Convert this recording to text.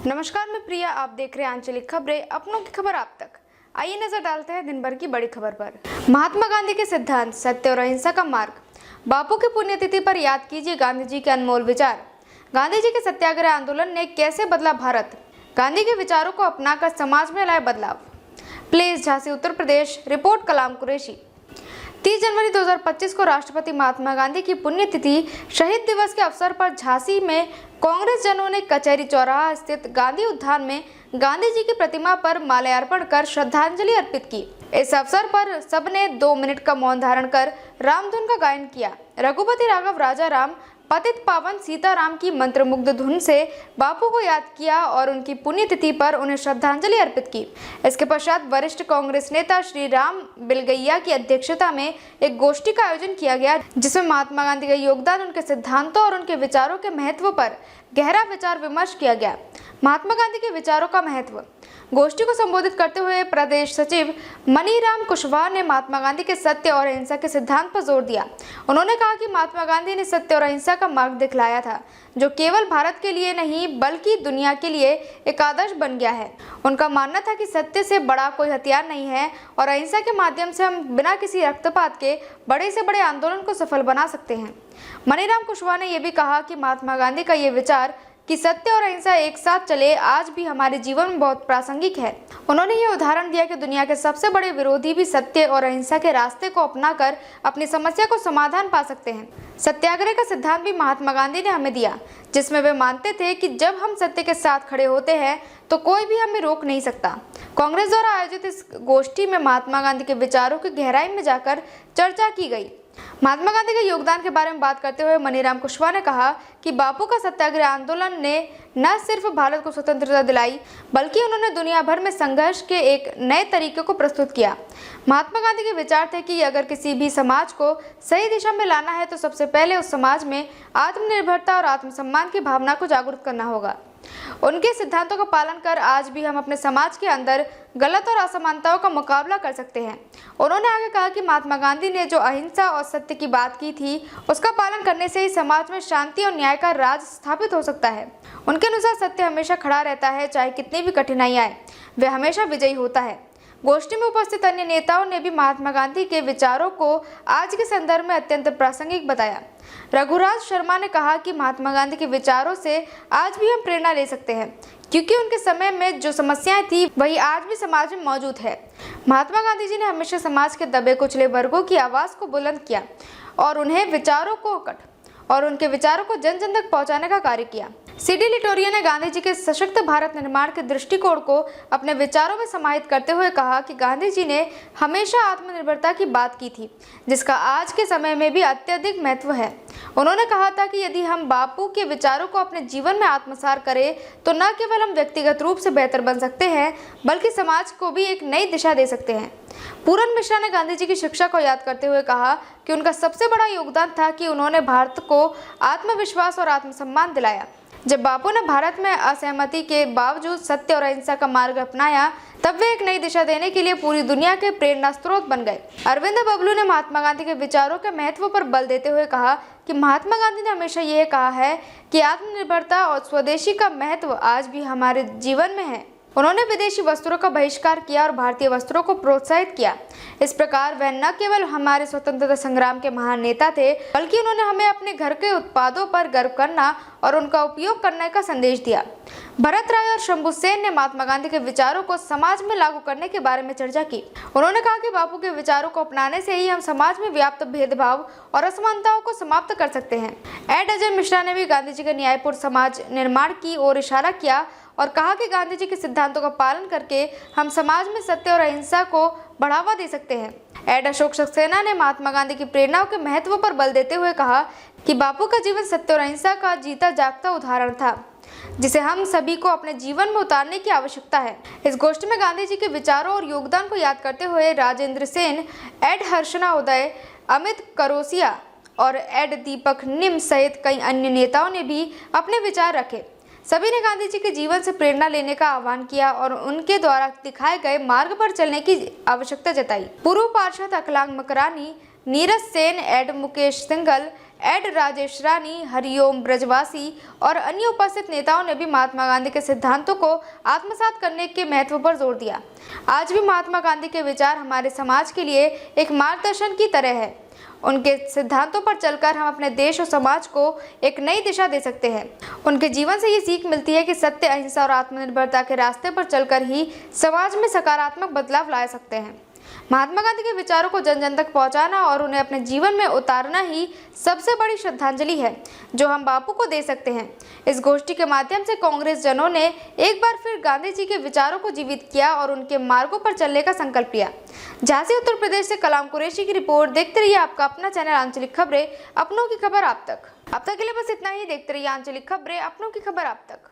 नमस्कार, मैं प्रिया। आप देख रहे हैं आंचलिक खबरें, अपनों की खबर आप तक। आइए नजर डालते हैं दिन भर की बड़ी खबर पर। महात्मा गांधी के सिद्धांत, सत्य और अहिंसा का मार्ग। बापू की पुण्यतिथि पर याद कीजिए गांधी जी के अनमोल विचार। गांधी जी के सत्याग्रह आंदोलन ने कैसे बदला भारत। गांधी के विचारों को अपनाकर समाज में लाए बदलाव। प्लेस झांसी उत्तर प्रदेश। रिपोर्ट कलाम कुरैशी। 30 जनवरी 2025 को राष्ट्रपति महात्मा गांधी की पुण्यतिथि शहीद दिवस के अवसर पर झांसी में कांग्रेस जनों ने कचहरी चौराहा स्थित गांधी उद्यान में गांधी जी की प्रतिमा पर माल्यार्पण कर श्रद्धांजलि अर्पित की। इस अवसर पर सबने 2 मिनट का मौन धारण कर रामधुन का गायन किया। रघुपति राघव राजा राम पतित पावन सीताराम की मंत्रमुग्ध धुन से बापू को याद किया और उनकी पुण्यतिथि पर उन्हें श्रद्धांजलि अर्पित की। इसके पश्चात वरिष्ठ कांग्रेस नेता श्री राम बिलगैया की अध्यक्षता में एक गोष्ठी का आयोजन किया गया, जिसमें महात्मा गांधी का योगदान, उनके सिद्धांतों और उनके विचारों के महत्व पर गहरा विचार विमर्श किया गया। महात्मा गांधी के विचारों का महत्व। गोष्ठी को संबोधित करते हुए प्रदेश सचिव मनीराम कुशवाहा ने महात्मा गांधी के सत्य और अहिंसा के सिद्धांत पर जोर दिया। उन्होंने कहा कि महात्मा गांधी ने सत्य और अहिंसा का मार्ग दिखलाया था, जो केवल भारत के लिए नहीं बल्कि दुनिया के लिए एक आदर्श बन गया है। उनका मानना था कि सत्य से बड़ा कोई हथियार नहीं है और अहिंसा के माध्यम से हम बिना किसी रक्तपात के बड़े से बड़े आंदोलन को सफल बना सकते हैं। मनीराम कुशवाहा ने यह भी कहा कि महात्मा गांधी का ये विचार कि सत्य और अहिंसा एक साथ चले आज भी हमारे जीवन में बहुत प्रासंगिक है। उन्होंने ये उदाहरण दिया कि दुनिया के सबसे बड़े विरोधी भी सत्य और अहिंसा के रास्ते को अपनाकर अपनी समस्या को समाधान पा सकते हैं। सत्याग्रह का सिद्धांत भी महात्मा गांधी ने हमें दिया, जिसमें वे मानते थे कि जब हम सत्य के साथ खड़े होते हैं तो कोई भी हमें रोक नहीं सकता। कांग्रेस द्वारा आयोजित इस गोष्ठी में महात्मा गांधी के विचारों की गहराई में जाकर चर्चा की गई। महात्मा गांधी के योगदान के बारे में बात करते हुए मनीराम कुशवाहा ने कहा कि बापू का सत्याग्रह आंदोलन ने न सिर्फ भारत को स्वतंत्रता दिलाई, बल्कि उन्होंने दुनिया भर में संघर्ष के एक नए तरीके को प्रस्तुत किया। महात्मा गांधी के विचार थे कि अगर किसी भी समाज को सही दिशा में लाना है तो सबसे पहले उस समाज में आत्मनिर्भरता और आत्मसम्मान की भावना को जागरूक करना होगा। उनके सिद्धांतों का पालन कर आज भी हम अपने समाज के अंदर गलत और असमानताओं का मुकाबला कर सकते हैं। उन्होंने आगे कहा कि महात्मा गांधी ने जो अहिंसा और सत्य की बात की थी, उसका पालन करने से ही समाज में शांति और न्याय का राज स्थापित हो सकता है। उनके अनुसार सत्य हमेशा खड़ा रहता है, चाहे कितनी भी कठिनाई आए, वह हमेशा विजयी होता है। गोष्ठी में उपस्थित अन्य नेताओं ने भी महात्मा गांधी के विचारों को आज के संदर्भ में अत्यंत प्रासंगिक बताया। रघुराज शर्मा ने कहा कि महात्मा गांधी के विचारों से आज भी हम प्रेरणा ले सकते हैं, क्योंकि उनके समय में जो समस्याएं थी वही आज भी समाज में मौजूद है। महात्मा गांधी जी ने हमेशा समाज के दबे कुचले वर्गों की आवाज़ को बुलंद किया और उनके विचारों को जन जन तक पहुंचाने का कार्य किया। सीडी लिटोरिया ने गांधी जी के सशक्त भारत निर्माण के दृष्टिकोण को अपने विचारों में समाहित करते हुए कहा कि गांधी जी ने हमेशा आत्मनिर्भरता की बात की थी, जिसका आज के समय में भी अत्यधिक महत्व है। उन्होंने कहा था कि यदि हम बापू के विचारों को अपने जीवन में आत्मसात करें तो न केवल हम व्यक्तिगत रूप से बेहतर बन सकते हैं, बल्कि समाज को भी एक नई दिशा दे सकते हैं। पूरन मिश्रा ने गांधी जी की शिक्षा को याद करते हुए कहा कि उनका सबसे बड़ा योगदान था कि उन्होंने भारत को आत्मविश्वास और आत्मसम्मान दिलाया। जब बापू ने भारत में असहमति के बावजूद सत्य और अहिंसा का मार्ग अपनाया, तब वे एक नई दिशा देने के लिए पूरी दुनिया के प्रेरणा स्रोत बन गए। अरविंद बबलू ने महात्मा गांधी के विचारों के महत्व पर बल देते हुए कहा कि महात्मा गांधी ने हमेशा यह कहा है कि आत्मनिर्भरता और स्वदेशी का महत्व आज भी हमारे जीवन में है। उन्होंने विदेशी वस्त्रों का बहिष्कार किया और भारतीय वस्त्रों को प्रोत्साहित किया। इस प्रकार वह न केवल हमारे स्वतंत्रता संग्राम के महान नेता थे, बल्कि उन्होंने हमें अपने घर के उत्पादों पर गर्व करना और उनका उपयोग करने का संदेश दिया। भरत राय और शंभू सेन ने महात्मा गांधी के विचारों को समाज में लागू करने के बारे में चर्चा की। उन्होंने कहा कि बापू के विचारों को अपनाने से ही हम समाज में व्याप्त भेदभाव और असमानताओं को समाप्त कर सकते हैं। एड अजय मिश्रा ने भी गांधी जी के न्यायपूर्ण समाज निर्माण की ओर इशारा किया और कहा कि गांधी जी के सिद्धांतों का पालन करके हम समाज में सत्य और अहिंसा को बढ़ावा दे सकते हैं। एड अशोक सक्सेना ने महात्मा गांधी की प्रेरणाओं के महत्व पर बल देते हुए कहा कि बापू का जीवन सत्य और अहिंसा का जीता जागता उदाहरण था, जिसे हम सभी को अपने जीवन में उतारने की आवश्यकता है। इस गोष्ठी में गांधी जी के विचारों और योगदान को याद करते हुए राजेंद्र सेन, एड हर्षना उदय, अमित करोसिया और एड दीपक निम सहित कई अन्य नेताओं ने भी अपने विचार रखे। सभी ने गांधी जी के जीवन से प्रेरणा लेने का आह्वान किया और उनके द्वारा दिखाए गए मार्ग पर चलने की आवश्यकता जताई। पूर्व पार्षद अखिलांग मकरानी, नीरज सेन, एड मुकेश सिंघल, एड राजेश रानी, हरिओम ब्रजवासी और अन्य उपस्थित नेताओं ने भी महात्मा गांधी के सिद्धांतों को आत्मसात करने के महत्व पर जोर दिया। आज भी महात्मा गांधी के विचार हमारे समाज के लिए एक मार्गदर्शन की तरह है। उनके सिद्धांतों पर चलकर हम अपने देश और समाज को एक नई दिशा दे सकते हैं। उनके जीवन से ये सीख मिलती है कि सत्य, अहिंसा और आत्मनिर्भरता के रास्ते पर चलकर ही समाज में सकारात्मक बदलाव ला सकते हैं। महात्मा गांधी के विचारों को जन जन तक पहुंचाना और उन्हें अपने जीवन में उतारना ही सबसे बड़ी श्रद्धांजलि है जो हम बापू को दे सकते हैं। इस गोष्ठी के माध्यम से कांग्रेस जनों ने एक बार फिर गांधी जी के विचारों को जीवित किया और उनके मार्गों पर चलने का संकल्प लिया। झांसी उत्तर प्रदेश से कलाम कुरैशी की रिपोर्ट। देखते रहिए आपका अपना चैनल आंचलिक खबरें, अपनों की खबर आप तक। अब तक के लिए बस इतना ही। देखते रहिए आंचलिक खबरें, अपनों की खबर आप तक।